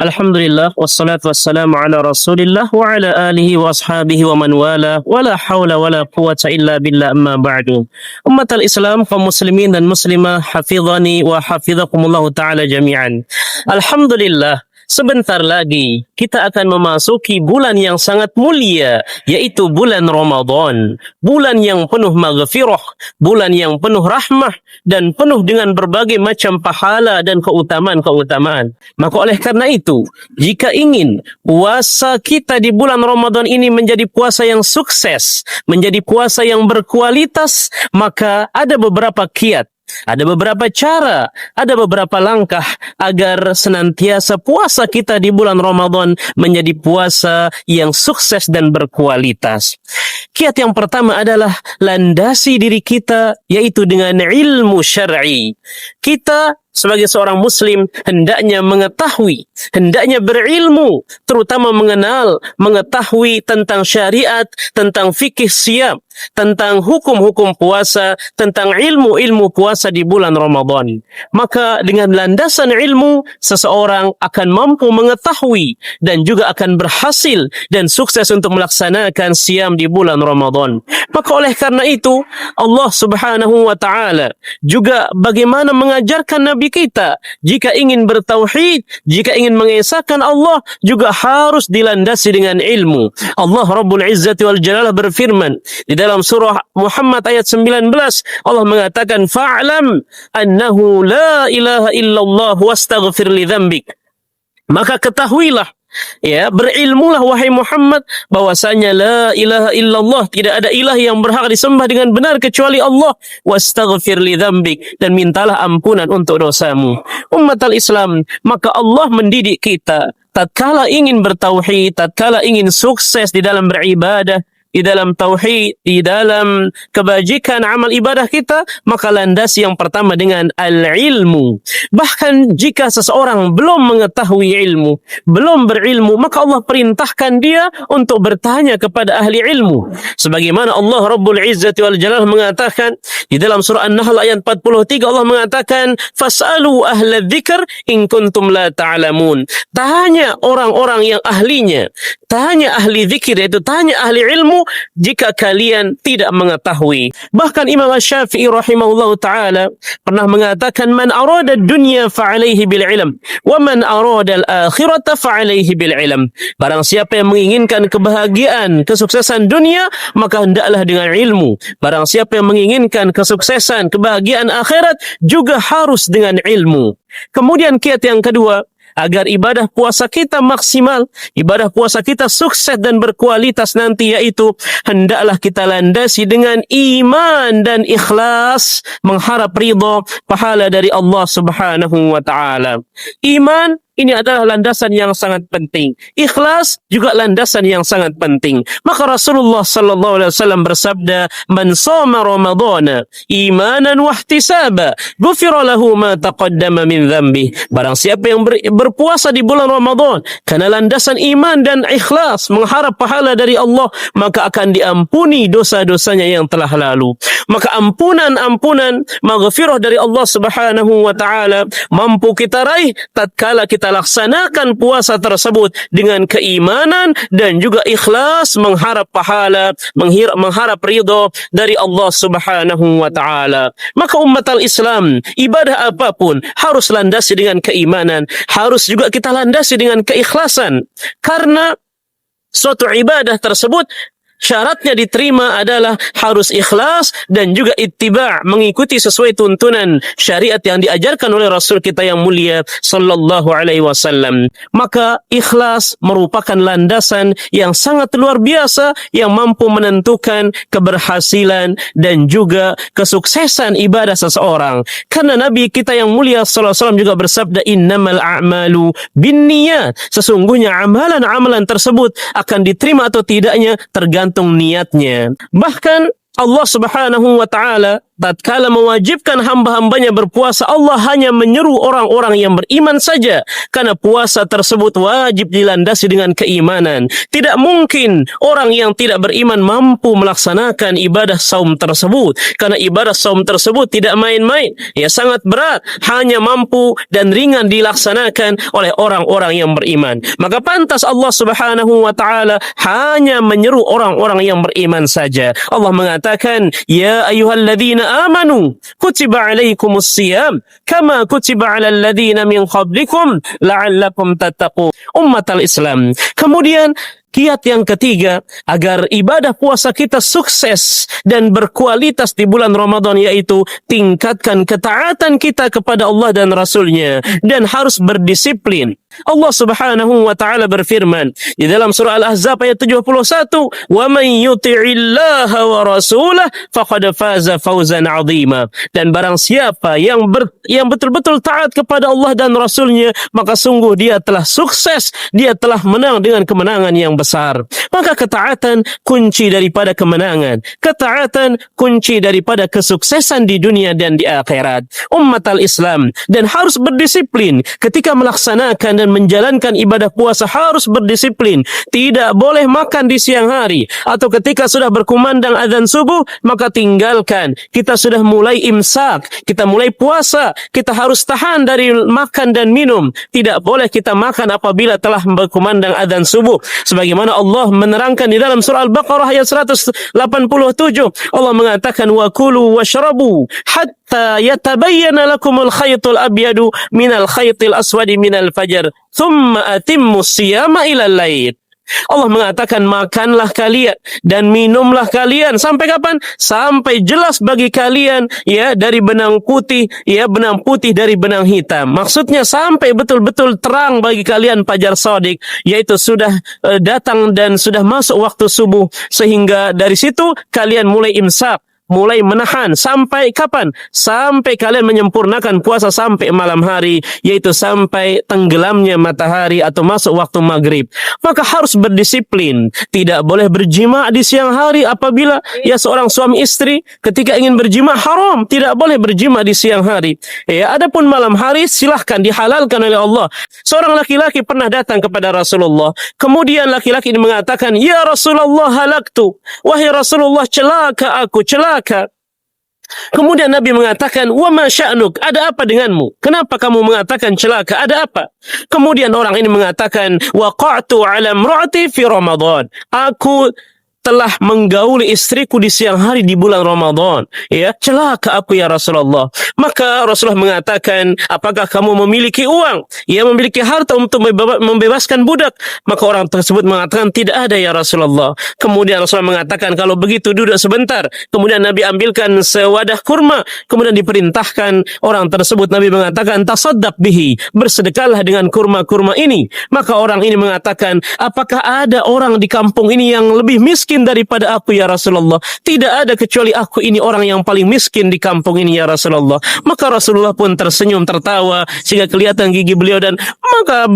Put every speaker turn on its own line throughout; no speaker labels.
Alhamdulillah wassalatu wassalamu ala Rasulillah wa ala alihi wa ashabihi wa man wala wala haula wala quwwata illa billah amma ba'du. Ummatal Islam, kaum muslimin dan muslimah, hafizani wa hafizakumullah taala jami'an. Alhamdulillah, sebentar lagi kita akan memasuki bulan yang sangat mulia, yaitu bulan Ramadan. Bulan yang penuh maghfirah, bulan yang penuh rahmah, dan penuh dengan berbagai macam pahala dan keutamaan-keutamaan. Maka oleh karena itu, jika ingin puasa kita di bulan Ramadan ini menjadi puasa yang sukses, menjadi puasa yang berkualitas, maka ada beberapa kiat, ada beberapa cara, ada beberapa langkah agar senantiasa puasa kita di bulan Ramadan menjadi puasa yang sukses dan berkualitas. Kiat yang pertama adalah landasi diri kita, yaitu dengan ilmu syar'i. Kita sebagai seorang muslim hendaknya mengetahui, hendaknya berilmu, terutama mengetahui tentang syariat, tentang fikih siyam, tentang hukum-hukum puasa, tentang ilmu-ilmu puasa di bulan Ramadan. Maka dengan landasan ilmu, seseorang akan mampu mengetahui dan juga akan berhasil dan sukses untuk melaksanakan siyam di bulan Ramadan. Maka oleh karena itu, Allah Subhanahu wa taala juga bagaimana mengajarkan Nabi kita, jika ingin bertauhid, jika ingin mengesahkan Allah, juga harus dilandasi dengan ilmu. Allah Rabbul Izzati wal Jalalah berfirman di dalam surah Muhammad ayat 19, Allah mengatakan, fa'lam annahu la ilaha illallah wastaghfir li dzambik. Maka ketahuilah, ya, berilmulah wahai Muhammad bahwasanya la ilaha illallah, tidak ada ilah yang berhak disembah dengan benar kecuali Allah, wastaghfir li dzambik, dan mintalah ampunan untuk dosamu. Ummatal Islam, maka Allah mendidik kita tatkala ingin bertauhid, tatkala ingin sukses di dalam beribadah, di dalam tauhid, di dalam kebajikan amal ibadah kita, maka landasi yang pertama dengan al-ilmu. Bahkan jika seseorang belum mengetahui ilmu, belum berilmu, maka Allah perintahkan dia untuk bertanya kepada ahli ilmu. Sebagaimana Allah Rabbul Izzati wal Jalalah mengatakan di dalam surah An-Nahl ayat 43, Allah mengatakan, fas'alu ahla dzikr in kuntum la ta'lamun. Tanya orang-orang yang ahlinya, tanya ahli zikir, yaitu tanya ahli ilmu jika kalian tidak mengetahui. Bahkan Imam Asy-Syafi'i rahimahullah ta'ala pernah mengatakan, man arada dunya fa'alaihi bil ilm, wa man arada al-akhirata fa'alaihi bil ilm. Barang siapa yang menginginkan kebahagiaan, kesuksesan dunia, maka hendaklah dengan ilmu. Barang siapa yang menginginkan kesuksesan, kebahagiaan akhirat, juga harus dengan ilmu. Kemudian kiat yang kedua, agar ibadah puasa kita maksimal, ibadah puasa kita sukses dan berkualitas nanti, yaitu hendaklah kita landasi dengan iman dan ikhlas, mengharap ridha pahala dari Allah Subhanahu wa taala. Iman ini adalah landasan yang sangat penting. Ikhlas juga landasan yang sangat penting. Maka Rasulullah sallallahu alaihi wasallam bersabda, "Man shoma Ramadhana imanan wa ihtisaba, ghufira lahu ma taqaddama min dhanbi." Barang siapa yang berpuasa di bulan Ramadan karena landasan iman dan ikhlas, mengharap pahala dari Allah, maka akan diampuni dosa-dosanya yang telah lalu. Maka ampunan maghfirah dari Allah Subhanahu wa taala mampu kita raih tatkala kita laksanakan puasa tersebut dengan keimanan dan juga ikhlas, mengharap pahala, mengharap ridha dari Allah Subhanahu wa taala. Maka ummatal Islam, ibadah apapun harus landasi dengan keimanan, harus juga kita landasi dengan keikhlasan, karena suatu ibadah tersebut syaratnya diterima adalah harus ikhlas dan juga ittiba', mengikuti sesuai tuntunan syariat yang diajarkan oleh Rasul kita yang mulia sallallahu alaihi wasallam. Maka ikhlas merupakan landasan yang sangat luar biasa yang mampu menentukan keberhasilan dan juga kesuksesan ibadah seseorang. Karena Nabi kita yang mulia sallallahu alaihi wasallam juga bersabda, innamal a'malu binniyat. Sesungguhnya amalan-amalan tersebut akan diterima atau tidaknya tergantung niatnya. Bahkan Allah Subhanahu wa taala tatkala mewajibkan hamba-hambanya berpuasa, Allah hanya menyeru orang-orang yang beriman saja, karena puasa tersebut wajib dilandasi dengan keimanan. Tidak mungkin orang yang tidak beriman mampu melaksanakan ibadah saum tersebut, karena ibadah saum tersebut tidak main-main, ya sangat berat, hanya mampu dan ringan dilaksanakan oleh orang-orang yang beriman. Maka pantas Allah Subhanahu wa taala hanya menyeru orang-orang yang beriman saja. Allah mengatakan, ya ayyuhalladzina amanu kutiba alaikumus siyam kama kutiba alal ladzina min qablikum la'allakum tattaqun. Ummatal Islam. Kemudian kiat yang ketiga agar ibadah puasa kita sukses dan berkualitas di bulan Ramadan, yaitu tingkatkan ketaatan kita kepada Allah dan Rasulnya, dan harus berdisiplin. Allah Subhanahu wa taala berfirman di dalam surah Al-Ahzab ayat 71, "Wa man yuti'illaha wa rasulahu faqad faza fawzan 'azima." Dan barang siapa yang betul-betul taat kepada Allah dan Rasulnya, maka sungguh dia telah sukses, dia telah menang dengan kemenangan yang besar. Maka ketaatan kunci daripada kemenangan, ketaatan kunci daripada kesuksesan di dunia dan di akhirat. Ummatal Islam, dan harus berdisiplin ketika melaksanakan dan menjalankan ibadah puasa, harus berdisiplin. Tidak boleh makan di siang hari, atau ketika sudah berkumandang azan subuh maka tinggalkan. Kita sudah mulai imsak, kita mulai puasa, kita harus tahan dari makan dan minum. Tidak boleh kita makan apabila telah berkumandang azan subuh, sebagaimana Allah menerangkan di dalam surah Al-Baqarah ayat 187. Allah mengatakan, wa kulu washrabu hatta yatabayyana lakumul khaytul abyadu minal khaytil aswadi minal fajar thumma atimmus siyama ilal lail. Allah mengatakan, makanlah kalian dan minumlah kalian sampai kapan? Sampai jelas bagi kalian, ya, dari benang putih, ya, benang putih dari benang hitam. Maksudnya sampai betul-betul terang bagi kalian fajar shadiq, yaitu sudah datang dan sudah masuk waktu subuh, sehingga dari situ kalian mulai imsak, mulai menahan sampai kapan? Sampai kalian menyempurnakan puasa sampai malam hari, yaitu sampai tenggelamnya matahari atau masuk waktu maghrib. Maka harus berdisiplin. Tidak boleh berjima di siang hari apabila ya seorang suami istri ketika ingin berjima haram, tidak boleh berjima di siang hari. Ya, adapun malam hari silahkan, dihalalkan oleh Allah. Seorang laki-laki pernah datang kepada Rasulullah. Kemudian laki-laki ini mengatakan, "Ya Rasulullah, halaktu." Wahai Rasulullah, celaka aku, celaka. Kemudian Nabi mengatakan, wa ma sya'nuk, ada apa denganmu? Kenapa kamu mengatakan celaka? Ada apa? Kemudian orang ini mengatakan, waqa'tu ala imra'ati fi Ramadan. Aku telah menggauli istriku di siang hari di bulan Ramadan. Ya, celaka aku ya Rasulullah. Maka Rasulullah mengatakan, apakah kamu memiliki uang? Ya, memiliki harta untuk membebaskan budak? Maka orang tersebut mengatakan, tidak ada ya Rasulullah. Kemudian Rasulullah mengatakan, kalau begitu duduk sebentar. Kemudian Nabi ambilkan sewadah kurma. Kemudian diperintahkan orang tersebut, Nabi mengatakan, tasaddaq bihi, bersedekahlah dengan kurma-kurma ini. Maka orang ini mengatakan, apakah ada orang di kampung ini yang lebih miskin daripada aku ya Rasulullah? Tidak ada, kecuali aku ini orang yang paling miskin di kampung ini ya Rasulullah. Maka Rasulullah pun tersenyum tertawa sehingga kelihatan gigi beliau, dan maka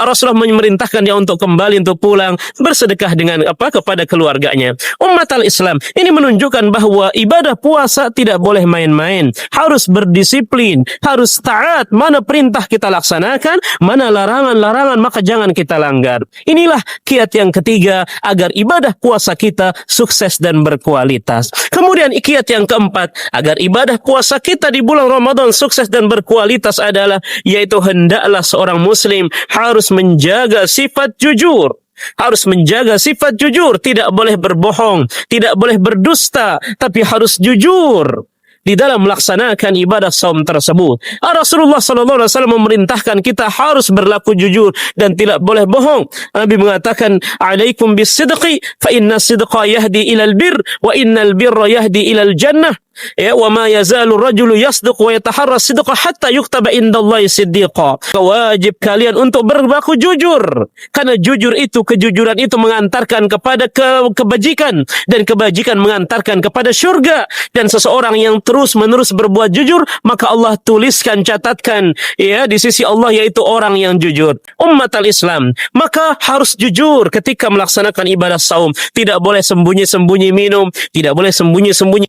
Rasulullah memerintahkan dia untuk kembali, untuk pulang bersedekah dengan kepada keluarganya. Ummatal Islam, ini menunjukkan bahwa ibadah puasa tidak boleh main-main, harus berdisiplin, harus taat. Mana perintah kita laksanakan, mana larangan-larangan maka jangan kita langgar. Inilah kiat yang ketiga agar ibadah puasa kita sukses dan berkualitas. Kemudian kiat yang keempat agar ibadah puasa kita di bulan Ramadan sukses dan berkualitas adalah, yaitu hendaklah seorang muslim harus menjaga sifat jujur. Harus menjaga sifat jujur, tidak boleh berbohong, tidak boleh berdusta, tapi harus jujur di dalam melaksanakan ibadah saum tersebut. Rasulullah sallallahu alaihi wasallam memerintahkan kita harus berlaku jujur dan tidak boleh bohong. Nabi mengatakan, "Alaikum bis-sidqi fa inna sidqa yahdi ilal bir wa innal birra yahdi ilal jannah." Ya, wa ma yazalu rajulu yasduq wa yataharra sidqa hatta yuktaba indallahi siddiqa. Wajib kalian untuk berlaku jujur, karena jujur itu, kejujuran itu mengantarkan kepada kebajikan, dan kebajikan mengantarkan kepada syurga. Dan seseorang yang terus-menerus berbuat jujur, maka Allah tuliskan, catatkan ya di sisi Allah, yaitu orang yang jujur. Ummatal Islam, maka harus jujur ketika melaksanakan ibadah saum. Tidak boleh sembunyi-sembunyi minum, tidak boleh sembunyi-sembunyi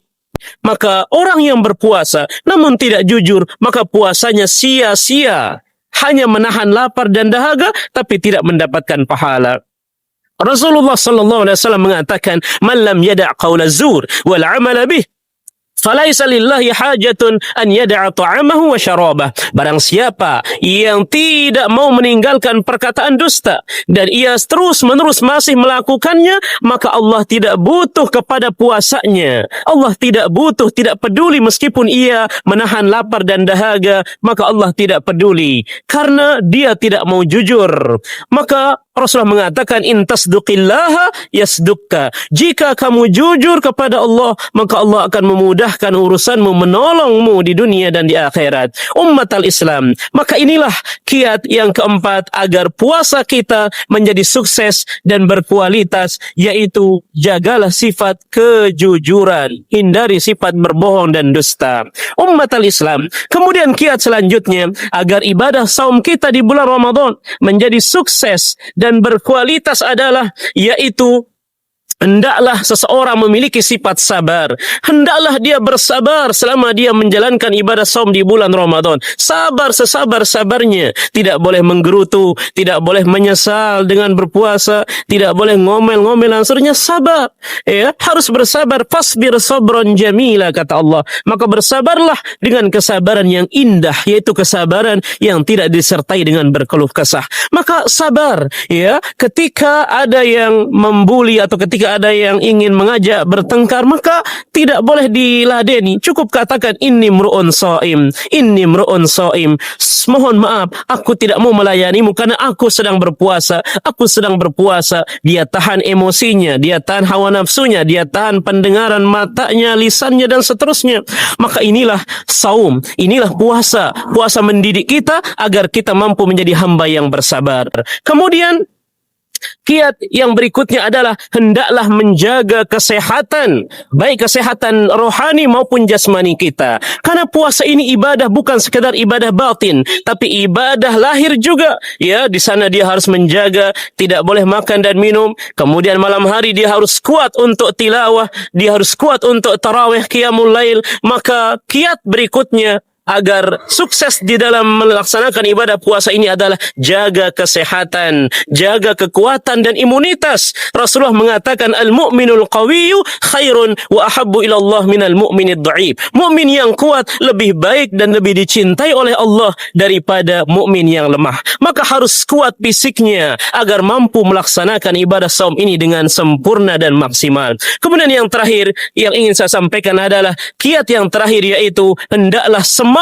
Maka orang yang berpuasa namun tidak jujur, maka puasanya sia-sia. Hanya menahan lapar dan dahaga, tapi tidak mendapatkan pahala. Rasulullah sallallahu alaihi wasallam mengatakan, "Man lam yada' qaula zur wal 'amala bih, falaisa lillahi hajatun an yada'a ta'amahu wa syarabah." Barang siapa yang tidak mau meninggalkan perkataan dusta dan ia terus-menerus masih melakukannya, maka Allah tidak butuh kepada puasanya. Allah tidak butuh, tidak peduli meskipun ia menahan lapar dan dahaga, maka Allah tidak peduli karena dia tidak mau jujur. Maka Rasulullah mengatakan, in tasduqillaha yasdukka. Jika kamu jujur kepada Allah, maka Allah akan memudahkan urusanmu, menolongmu di dunia dan di akhirat. Ummatal Islam, maka inilah kiat yang keempat agar puasa kita menjadi sukses dan berkualitas, yaitu jagalah sifat kejujuran, hindari sifat berbohong dan dusta. Ummatal Islam, kemudian kiat selanjutnya agar ibadah saum kita di bulan Ramadan menjadi sukses dan berkualitas adalah yaitu hendaklah seseorang memiliki sifat sabar. Hendaklah dia bersabar selama dia menjalankan ibadah saum di bulan Ramadan. Sabar sesabar-sabarnya. Tidak boleh menggerutu, tidak boleh menyesal dengan berpuasa, tidak boleh ngomel-ngomel, seterusnya sabar. Ya, harus bersabar. Fasbir sabran jamila, kata Allah. Maka bersabarlah dengan kesabaran yang indah, yaitu kesabaran yang tidak disertai dengan berkeluh kesah. Maka sabar, ya, ketika ada yang membuli atau ketika ada yang ingin mengajak bertengkar, maka tidak boleh diladeni. Cukup katakan, inni mru'un shaim, inni mru'un shaim. Mohon maaf, aku tidak mau melayanimu karena aku sedang berpuasa. Aku sedang berpuasa. Dia tahan emosinya, dia tahan hawa nafsunya, dia tahan pendengaran matanya, lisannya, dan seterusnya. Maka inilah saum, inilah puasa. Puasa mendidik kita agar kita mampu menjadi hamba yang bersabar. Kemudian kiat yang berikutnya adalah hendaklah menjaga kesehatan, baik kesehatan rohani maupun jasmani kita. Karena puasa ini ibadah, bukan sekedar ibadah batin, tapi ibadah lahir juga. Ya, di sana dia harus menjaga, tidak boleh makan dan minum. Kemudian malam hari dia harus kuat untuk tilawah, dia harus kuat untuk tarawih, qiyamul lail. Maka kiat berikutnya agar sukses di dalam melaksanakan ibadah puasa ini adalah jaga kesehatan, jaga kekuatan dan imunitas. Rasulullah mengatakan, al-mu'minul qawiyyu khairun wa ahabbu ila Allah minal mu'minid dha'if. Mukmin yang kuat lebih baik dan lebih dicintai oleh Allah daripada mukmin yang lemah. Maka harus kuat fisiknya agar mampu melaksanakan ibadah saum ini dengan sempurna dan maksimal. Kemudian yang terakhir yang ingin saya sampaikan adalah kiat yang terakhir, yaitu hendaklah semangat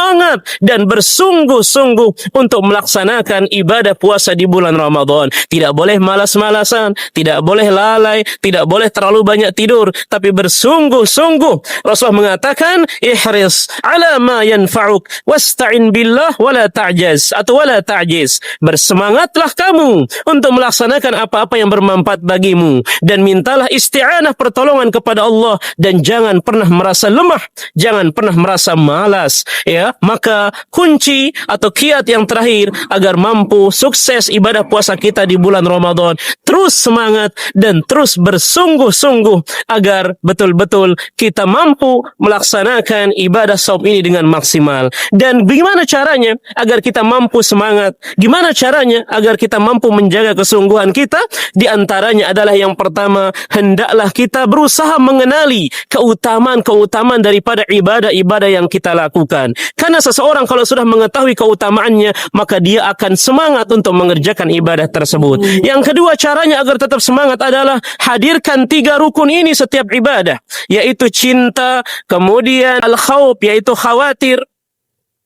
dan bersungguh-sungguh untuk melaksanakan ibadah puasa di bulan Ramadan. Tidak boleh malas-malasan, tidak boleh lalai, tidak boleh terlalu banyak tidur, tapi bersungguh-sungguh. Rasulullah mengatakan, ihris ala ma yanfa'uk wasta'in billah wala ta'jaz, atau wala ta'jiz. Bersemangatlah kamu untuk melaksanakan apa-apa yang bermanfaat bagimu dan mintalah isti'anah, pertolongan kepada Allah, dan jangan pernah merasa lemah, jangan pernah merasa malas. Ya, maka kunci atau kiat yang terakhir agar mampu sukses ibadah puasa kita di bulan Ramadan, terus semangat dan terus bersungguh-sungguh agar betul-betul kita mampu melaksanakan ibadah saum ini dengan maksimal. Dan bagaimana caranya agar kita mampu semangat? Gimana caranya agar kita mampu menjaga kesungguhan kita? Di antaranya adalah yang pertama, hendaklah kita berusaha mengenali keutamaan-keutamaan daripada ibadah-ibadah yang kita lakukan. Karena seseorang kalau sudah mengetahui keutamaannya, maka dia akan semangat untuk mengerjakan ibadah tersebut. Yang kedua, caranya agar tetap semangat adalah hadirkan 3 rukun ini setiap ibadah, yaitu cinta, kemudian al-khawf, yaitu khawatir,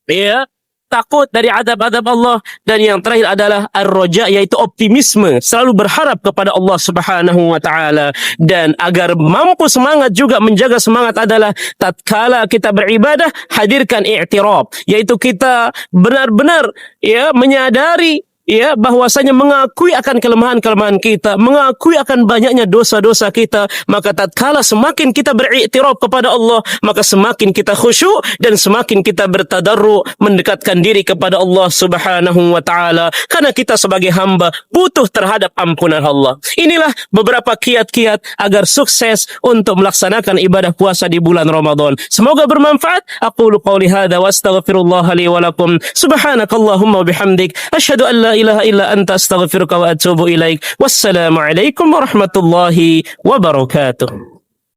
ya, takut dari adab-adab Allah, dan yang terakhir adalah ar-raja, yaitu optimisme, selalu berharap kepada Allah Subhanahu wa taala. Dan agar mampu semangat juga menjaga semangat adalah tatkala kita beribadah, hadirkan i'tiraf, yaitu kita benar-benar, ya, menyadari, ya, bahwasanya mengakui akan kelemahan-kelemahan kita, mengakui akan banyaknya dosa-dosa kita, maka tatkala semakin kita beriktiraf kepada Allah, maka semakin kita khusyuk dan semakin kita bertadarru mendekatkan diri kepada Allah Subhanahu wa taala, karena kita sebagai hamba butuh terhadap ampunan Allah. Inilah beberapa kiat-kiat agar sukses untuk melaksanakan ibadah puasa di bulan Ramadan. Semoga bermanfaat. Aqulu qawli hadza wa astaghfirullah li wa lakum. Subhanakallahumma wa bihamdik asyhadu an la ilaha illa anta astaghfiruka wa atubu ilaik. Wassalamu alaikum warahmatullahi wabarakatuh.